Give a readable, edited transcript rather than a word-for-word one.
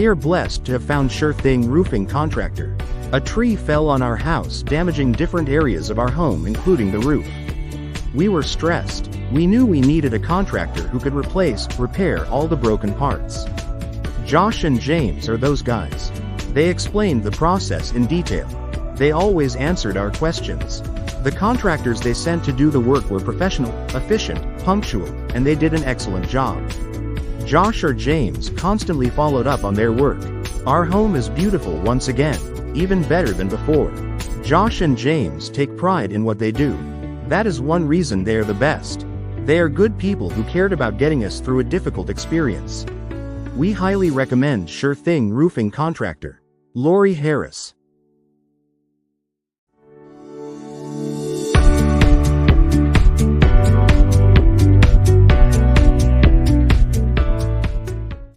are blessed to have found Sure Thing Roofing Contractor. A tree fell on our house, damaging different areas of our home including the roof. We were stressed. We knew we needed a contractor who could repair all the broken parts. Josh and James are those guys. They explained the process in detail. They always answered our questions. The contractors they sent to do the work were professional, efficient, punctual, and they did an excellent job. Josh or James constantly followed up on their work. Our home is beautiful once again, even better than before. Josh and James take pride in what they do. That is one reason they are the best. They are good people who cared about getting us through a difficult experience. We highly recommend Sure Thing Roofing Contractor. Laurie Harris.